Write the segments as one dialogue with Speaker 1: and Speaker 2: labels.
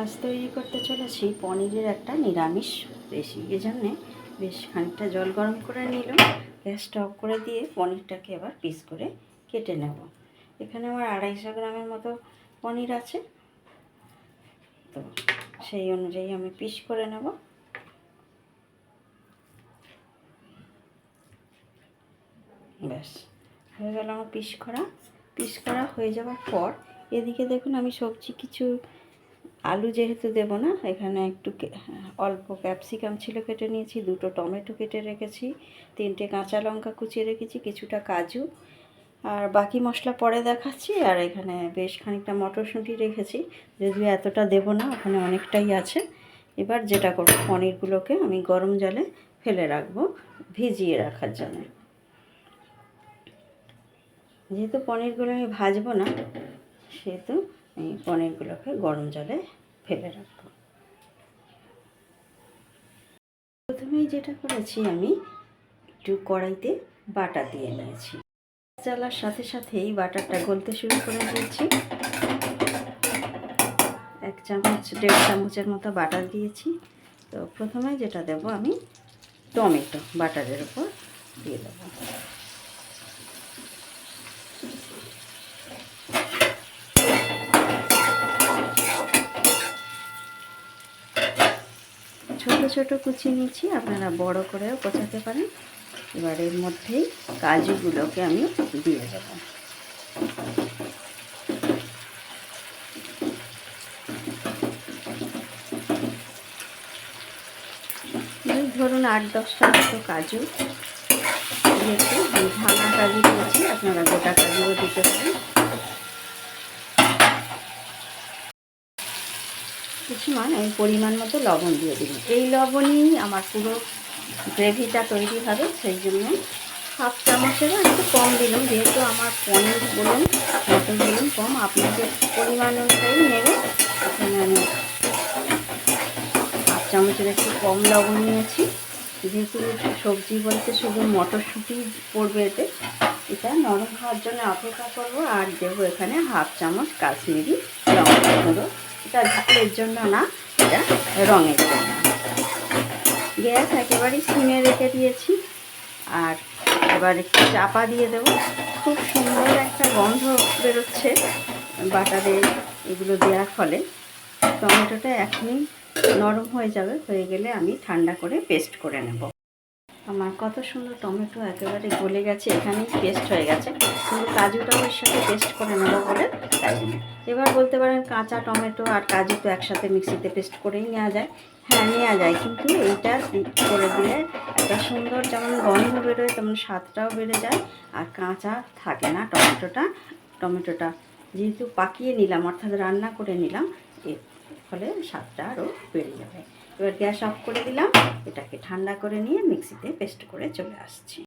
Speaker 1: আজ তৈরি করতে চলেছি পনিরের একটা নিরামিষ রেসিপি। এজন্যে বেশ খানিকটা জল গরম করে নিলাম, গ্যাসটা অফ করে দিয়ে পনিরটাকে এবার পিস করে কেটে নেব। এখানে আমার 250 গ্রামের মতো পনির আছে, তো সেই অনুযায়ী আমি পিস করে নেব। ব্যাস হয়ে গেল আমার পিস করা হয়ে যাওয়ার পর এদিকে দেখুন আমি সবজি কিছু আলু যেহেতু দেব না, এখানে একটু অল্প ক্যাপসিকাম ছিল কেটে নিয়েছি, 2টো টমেটো কেটে রেখেছি, 3টে কাঁচা লঙ্কা কুচিয়ে রেখেছি, কিছুটা কাজু, আর বাকি মশলা পরে দেখাচ্ছি। আর এখানে বেশ খানিকটা মটরশুঁটি রেখেছি, যদিও এতটা দেব না, ওখানে অনেকটাই আছে। এবার যেটা করব, পনিরগুলোকে আমি গরম জলে ফেলে রাখবো ভিজিয়ে রাখার জন্য। যেহেতু পনিরগুলো আমি ভাজবো না, সেহেতু আমি পনিরগুলোকে গরম জলে ফেলে রাখবো। প্রথমেই যেটা করেছি, আমি একটু কড়াইতে বাটা দিয়ে নিয়েছি। জ্বালার সাথে সাথেই বাটারটা গলতে শুরু করে দিয়েছি। 1 চামচ 1.5 চামচের মতো বাটার দিয়েছি। তো প্রথমে যেটা দেব, আমি টমেটো বাটারের উপর দিয়ে দেবো। ছোট ছোট কুচি নিয়েছি, আপনারা বড় করেও কোচাতে পারেন। এবার এর মধ্যেই কাজুগুলোকে আমি দিয়ে দেবো। ধরুন 8-10টা মতো কাজু দিয়েছি, ভাঙা কাজু দিয়েছি, আপনারা গোটা কাজুও দিতে পারেন। কিছুমান আমি পরিমাণ মতো লবণ দিয়ে দিই। এই লবণই আমার পুরো গ্রেভিটা তৈরি হবে, সেই জন্য 1/2 চামচেরও একটু কম দিলাম, যেহেতু আমার পনির বলুন মটর বলুন কম, আপনাদের পরিমাণ অনুযায়ী নেবে। এখানে আমি 1/2 চামচের একটু কম লবণ নিয়েছি, যেহেতু সবজি বলতে শুধু মটরশুঁটি পড়বে এতে। এটা নরম হওয়ার জন্য অপেক্ষা করবো। আর দেবো এখানে 1/2 চামচ কাশ্মীরি লঙ্কা গুঁড়ো। এটা ঝালের জন্য না, এটা রঙের জন্য। গ্যাস একেবারেই সিমে রেখে দিয়েছি, আর এবার একটু চাপা দিয়ে দেবো। খুব সুন্দর একটা গন্ধ বেরোচ্ছে বাটারে এগুলো দেওয়ার ফলে। টমেটোটা এখনই নরম হয়ে যাবে, হয়ে গেলে আমি ঠান্ডা করে পেস্ট করে নেব। আমার কত সুন্দর টমেটো একেবারে গলে গেছে, এখানেই পেস্ট হয়ে গেছে, কিন্তু কাজুটাও এর সাথে পেস্ট করে নেব বলে তাই জন্য। এবার বলতে পারেন কাঁচা টমেটো আর কাজু তো একসাথে মিক্সিতে পেস্ট করেই নেওয়া যায়। হ্যাঁ, নেওয়া যায়, কিন্তু এইটা করে দিলে একটা সুন্দর যেমন গন্ধ বেরোয়, তেমন স্বাদটাও বেড়ে যায়, আর কাঁচা থাকে না টমেটোটা যেহেতু পাকিয়ে নিলাম, অর্থাৎ রান্না করে নিলাম, এর ফলে স্বাদটা আরও বেড়ে যাবে। এবার গ্যাস অফ করে দিলাম, এটাকে ঠান্ডা করে নিয়ে মিক্সিতে পেস্ট করে চলে আসছি।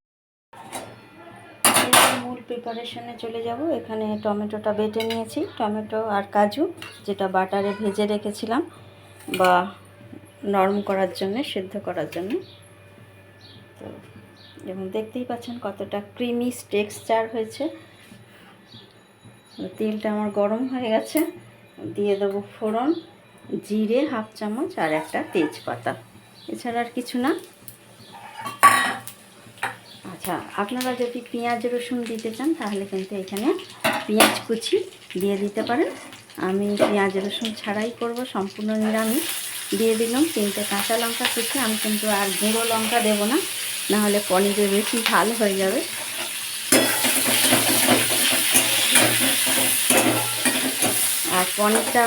Speaker 1: মূল প্রিপারেশনে চলে যাব। এখানে টমেটোটা বেটে নিয়েছি, টমেটো আর কাজু যেটা বাটারে ভেজে রেখেছিলাম বা নরম করার জন্য, সেদ্ধ করার জন্য। তো যেমন দেখতেই পাচ্ছেন কতটা ক্রিমি টেক্সচার হয়েছে। তেলটা আমার গরম হয়ে গেছে, দিয়ে দেবো ফোড়ন, জিরে 1/2 চামচ আর একটা তেজপাতা, এছাড়া আর কিছু না। আচ্ছা, আপনারা যদি পেঁয়াজ রসুন দিতে চান তাহলে কিন্তু এখানে পেঁয়াজ কুচি দিয়ে দিতে পারেন। আমি পেঁয়াজ রসুন ছাড়াই করব, সম্পূর্ণ নিরামিষ। দিয়ে দিলাম 3টে কাঁচা লঙ্কা কুচি। আমি কিন্তু আর গুঁড়ো লঙ্কা দেবো না, নাহলে পনিরে বেশি ঝাল হয়ে যাবে। আর পনিরটা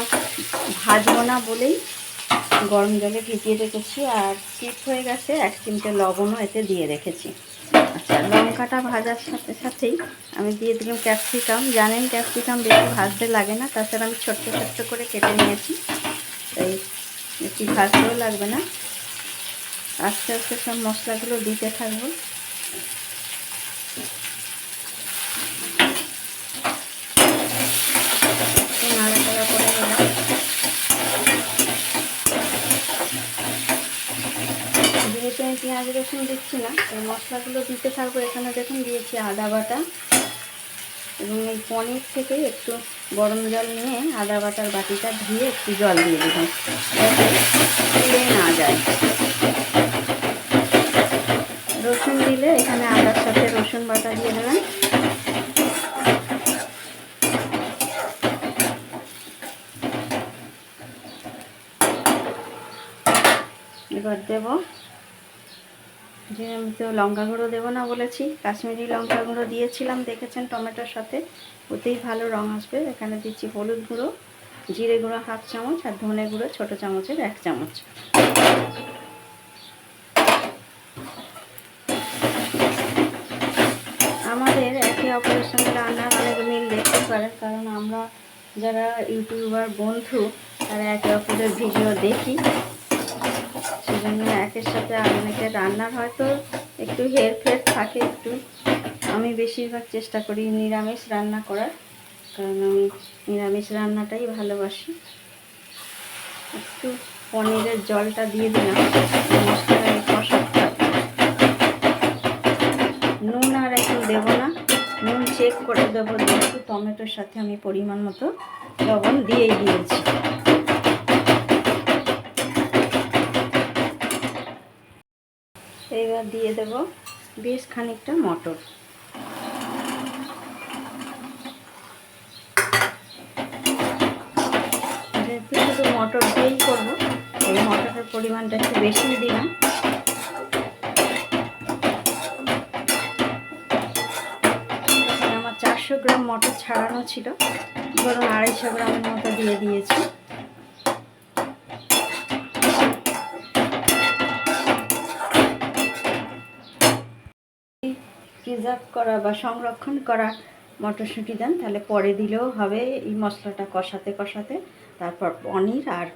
Speaker 1: ভাজবো না বলেই গরম জলে ভিজিয়ে রেখেছি, আর স্কিপ হয়ে গেছে, 1 চিমটে লবণও এতে দিয়ে রেখেছি। আচ্ছা, লঙ্কাটা ভাজার সাথে সাথেই আমি দিয়ে দিলাম ক্যাপসিকাম। জানেন ক্যাপসিকাম বেশি ভাজতে লাগে না, তাছাড়া আমি ছোট্ট ছোট্ট করে কেটে নিয়েছি, তাই বেশি ভাজতেও লাগবে না। আস্তে আস্তে সব মশলাগুলো দিতে থাকবো। নাড়াচাড়া করে নিলাম। যেহেতু আমি পেঁয়াজ রসুন দিচ্ছি না, এই মশলাগুলো দিতে থাকবো। এখানে দেখুন দিয়েছি আদা বাটা, এবং এই পনির থেকে একটু গরম জল নিয়ে আদা বাটার বাটিটা ধুয়ে একটু জল দিয়ে দেবেন, যাতে পুড়ে না যায়। রসুন দিলে এখানে আদার সাথে রসুন বাটা দিয়ে দেবেন। এবার দেব, যে আমি তো লঙ্কা গুঁড়ো দেবো না বলেছি, কাশ্মীরি লঙ্কা গুঁড়ো দিয়েছিলাম, দেখেছেন টমেটোর সাথে, ওতেই ভালো রং আসবে। এখানে দিচ্ছি হলুদ গুঁড়ো, জিরে গুঁড়ো 1/2 চামচ, আর ধনে গুঁড়ো ছোটো চামচের 1 চামচ। আমাদের একে অপরের সঙ্গে রান্নার অনেক মিল দেখতে পারেন, কারণ আমরা যারা ইউটিউবার বন্ধু তারা একে অপরের ভিডিও দেখি, সেজন্য একের সাথে অনেকের রান্নার হয়তো একটু হেরফের থাকে একটু। আমি বেশিরভাগ চেষ্টা করি নিরামিষ রান্না করার, কারণ আমি নিরামিষ রান্নাটাই ভালোবাসি। একটু পনিরের জলটা দিয়ে দিলাম, মশলাটা কষাতে থাকবে। নুন আর এখন দেবো না, নুন চেক করে দেবো, যেহেতু টমেটোর সাথে আমি পরিমাণ মতো লবণ দিয়েই দিয়েছি। এবার দিয়ে দেব বেশ খানিকটা মটর। যেহেতু শুধু মটর দিয়েই করবো, এই মটরের পরিমাণটা একটু বেশি দিলাম। আমার 400 গ্রাম মটর ছাড়ানো ছিল, ধরুন 250 গ্রামের মতো দিয়ে দিয়েছি। প্রিজার্ভ করা বা সংরক্ষণ করা মটরশুঁটি দেন, তাহলে পরে দিলেও হবে। এই মশলাটা কষাতে কষাতে তারপর পনির আর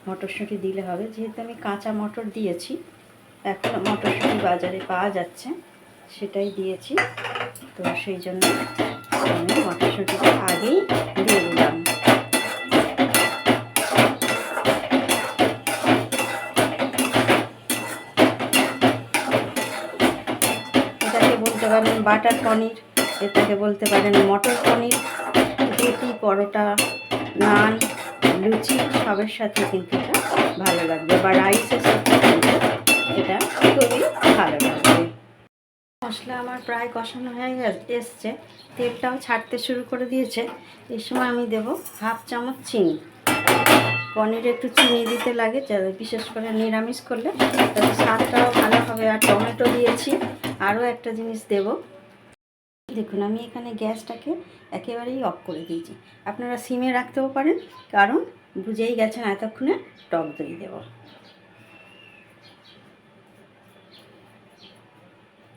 Speaker 1: মটরশুঁটি দিলে হবে। যেহেতু আমি কাঁচা মটর দিয়েছি, এখন মটরশুঁটি বাজারে পাওয়া যাচ্ছে, সেটাই দিয়েছি, তো সেই জন্য আমি মটরশুঁটিটা আগেই দিয়ে দিলাম। এটাকে বলতে পারেন বাটার পনির, এটাকে বলতে পারেন মটর পনির। রুটি, পরোটা, নান, লুচি সবের সাথে কিন্তু এটা ভালো লাগবে, বা রাইসের সাথে কিন্তু এটা খুবই ভালো লাগবে। মশলা আমার প্রায় কষানো হয়ে এসছে, তেলটাও ছাড়তে শুরু করে দিয়েছে। এই সময় আমি দেব 1/2 চামচ চিনি। পনিরে একটু চিনি দিতে লাগে, বিশেষ করে নিরামিষ করলে, তাতে স্বাদটাও ভালো হবে। আর টমেটো দিয়েছি। আরও একটা জিনিস দেব, দেখুন আমি এখানে গ্যাসটাকে একেবারেই অফ করে দিয়েছি। আপনারা সিমে রাখতেও পারেন, কারণ বুঝেই গেছেন এতক্ষণে টক দই দেব।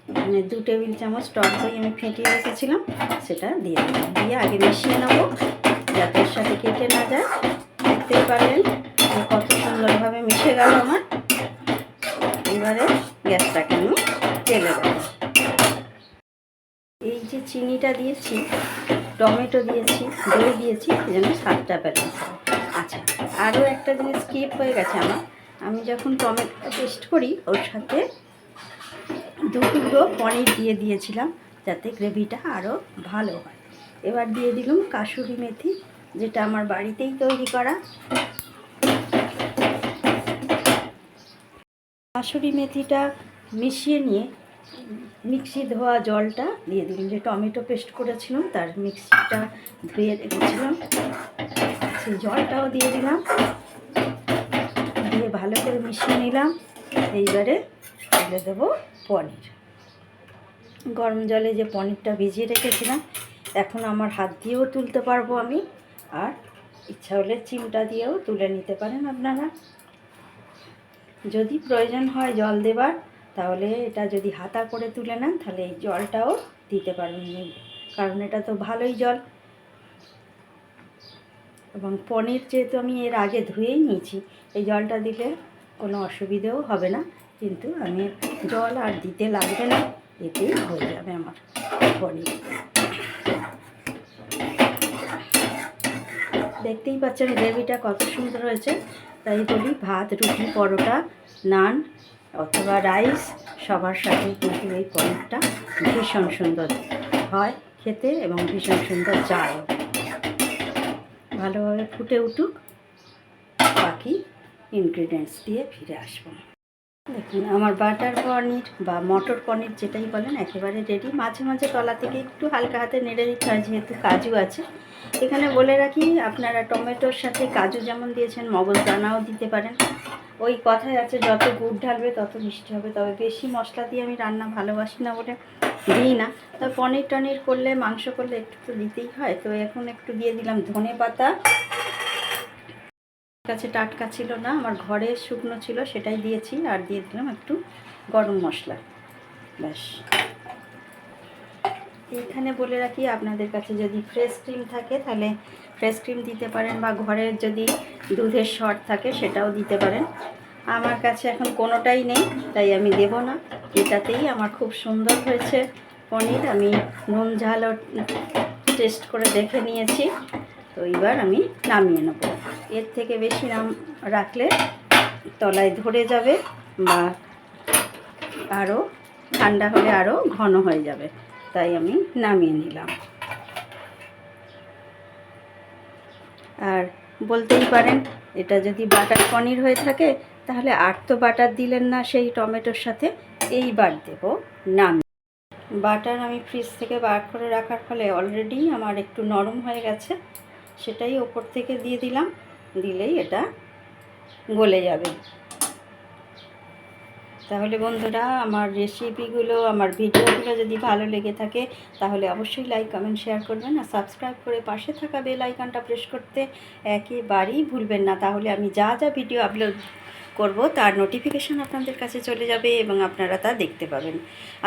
Speaker 1: এখানে 2 টেবিল চামচ টক দই আমি ফেটিয়ে রেখেছিলাম, সেটা দিয়ে দিলাম। দিয়ে আগে মিশিয়ে নেব, যাতে এর সাথে কেটে না যায়। দেখতেই পারলেন কত সুন্দরভাবে মিশে গেল আমার। এবারে গ্যাসটাকে আমি তেলে দেবো। এই যে চিনিটা দিয়েছি, টমেটো দিয়েছি, দই দিয়েছি, যেন স্বাদটা ব্যালেন্স হয়। আচ্ছা, আরও একটা জিনিস স্কিপ হয়ে গেছে আমার। আমি যখন টমেটোটা পেস্ট করি, ওর সাথে 2 টুকরো পনির দিয়ে দিয়েছিলাম, যাতে গ্রেভিটা আরও ভালো হয়। এবার দিয়ে দিলাম কাসুরি মেথি, যেটা আমার বাড়িতেই তৈরি করা। কাসুরি মেথিটা মিশিয়ে নিয়ে মিক্সি ধোয়া জলটা দিয়ে দিলাম, যে টমেটো পেস্ট করেছিলাম তার মিক্সিটা ধুয়ে রেখেছিলাম, সেই জলটাও দিয়ে দিলাম। দিয়ে ভালো করে মিশিয়ে নিলাম। এইবারে তুলে দেবো পনির। গরম জলে যে পনিরটা ভিজিয়ে রেখেছিলাম, এখন আমার হাত দিয়েও তুলতে পারবো আমি, আর ইচ্ছা হলে চিমটা দিয়েও তুলে নিতে পারেন আপনারা। যদি প্রয়োজন হয় জল দেবার, তাহলে এটা যদি হাতা করে তুলে নেন, তাহলে এই জলটাও দিতে পারবেন, কারণ এটা তো ভালোই জল। এবং পনির যেহেতু আমি এর আগে ধুয়েই নিয়েছি, এই জলটা দিলে কোনো অসুবিধেও হবে না, কিন্তু আমি জল আর দিতে লাগবে না, এতেই হয়ে যাবে আমার পনির। দেখতেই পাচ্ছেন গ্রেভিটা কত সুন্দর হয়েছে। তাই বলি, ভাত, রুটি, পরোটা, নান অথবা রাইস সবার সাথে কিন্তু এই পনিরটা ভীষণ সুন্দর হয়, খেতে এবং ভীষণ সুন্দর যায়। ভালোভাবে ফুটে উঠুক, বাকি ইনগ্রিডিয়েন্টস দিয়ে ফিরে আসবো। দেখুন আমার বাটার পনির বা মটর পনির যেটাই বলেন একেবারে রেডি। মাঝে মাঝে তলা থেকে একটু হালকা হাতে নেড়ে দিতে হয়, যেহেতু কাজু আছে। এখানে বলে রাখি, আপনারা টমেটোর সাথে কাজু যেমন দিয়েছেন মগজদানাও দিতে পারেন। ওই কথাই আছে, যত গুড় ঢালবে তত মিষ্টি হবে। তবে বেশি মশলা দিয়ে আমি রান্না ভালোবাসি না বলে দিই না। তবে পনির টনির করলে, মাংস করলে একটু তো দিতেই হয়। তো এখন একটু দিয়ে দিলাম ধনে পাতা। কাছে টাটকা ছিল না, আমার ঘরে শুকনো ছিল, সেটাই দিয়েছি। আর দিয়ে দিলাম একটু গরম মশলা, ব্যাস। এইখানে বলে রাখি, আপনাদের কাছে যদি ফ্রেশ ক্রিম থাকে তাহলে ফ্রেশ ক্রিম দিতে পারেন, বা ঘরের যদি দুধের শর্ট থাকে সেটাও দিতে পারেন। আমার কাছে এখন কোনোটাই নেই, তাই আমি দেব না। এটাতেই আমার খুব সুন্দর হয়েছে পনির। আমি নুন ঝালও টেস্ট করে দেখে নিয়েছি। তো এবার আমি নামিয়ে নেব। এর থেকে বেশি রাখলে তলায় ধরে যাবে, বা আরও ঠান্ডা হলে আরও ঘন হয়ে যাবে, তাই আমি নামিয়ে নিলাম। আর বলতেই পারেন, এটা যদি বাটার পনির হয়ে থাকে তাহলে আর তো বাটার দিলেন না সেই টমেটোর সাথে, এইবার দেব নাম। বাটার আমি ফ্রিজ থেকে বার করে রাখার ফলে অলরেডি আমার একটু নরম হয়ে গেছে, সেটাই ওপর থেকে দিয়ে দিলাম। দিলেই এটা গলে যাবে। তাহলে বন্ধুরা, আমার রেসিপিগুলো, আমার ভিডিওগুলো যদি ভালো লেগে থাকে তাহলে অবশ্যই লাইক, কমেন্ট, শেয়ার করবেন। আর সাবস্ক্রাইব করে পাশে থাকা বেল আইকনটা প্রেস করতে একেবারেই ভুলবেন না। তাহলে আমি যা যা ভিডিও আপলোড করব তার নোটিফিকেশান আপনাদের কাছে চলে যাবে এবং আপনারা তা দেখতে পাবেন।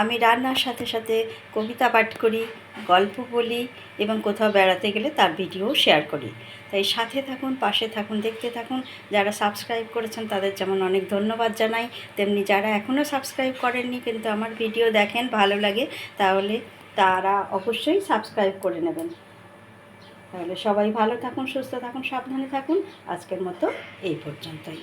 Speaker 1: আমি রান্নার সাথে সাথে কবিতা পাঠ করি, গল্প বলি এবং কোথাও বেড়াতে গেলে তার ভিডিও শেয়ার করি। তাই সাথে থাকুন, পাশে থাকুন, দেখতে থাকুন। যারা সাবস্ক্রাইব করেছেন তাদের যেমন অনেক ধন্যবাদ জানাই, তেমনি যারা এখনও সাবস্ক্রাইব করেননি কিন্তু আমার ভিডিও দেখেন, ভালো লাগে, তাহলে তারা অবশ্যই সাবস্ক্রাইব করে নেবেন। তাহলে সবাই ভালো থাকুন, সুস্থ থাকুন, সাবধানে থাকুন। আজকের মতো এই পর্যন্তই।